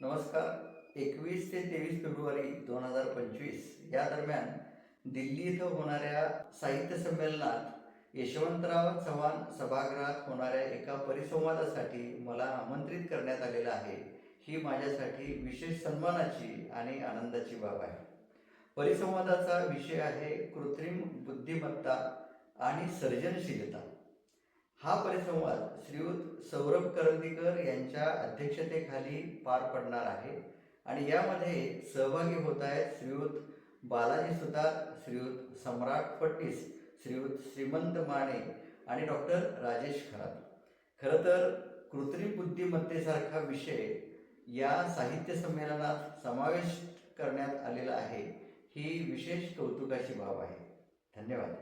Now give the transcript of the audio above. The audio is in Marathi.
नमस्कार. 21 ते 23 फेब्रुवारी 2025 या दरम्यान दिल्ली इथं होणाऱ्या साहित्य संमेलनात यशवंतराव चव्हाण सभागृहात होणाऱ्या एका परिसंवादासाठी मला आमंत्रित करण्यात आलेलं आहे. ही माझ्यासाठी विशेष सन्मानाची आणि आनंदाची बाब आहे. परिसंवादाचा विषय आहे कृत्रिम बुद्धिमत्ता आणि सर्जनशीलता. हा परिसंवाद श्रीयुत सौरभ करंदीकर यांच्या अध्यक्षतेखाली पार पडणार आहे आणि यामध्ये सहभागी होत आहेत श्रीयुत बालाजी सुतार, श्रीयुत सम्राट फडणीस, श्रीयुत श्रीमंत माने आणि डॉक्टर राजेश खरात. खरं तर कृत्रिम बुद्धिमत्तेसारखा विषय या साहित्य संमेलनात समावेश करण्यात आलेला आहे, ही विशेष कौतुकाची बाब आहे. धन्यवाद.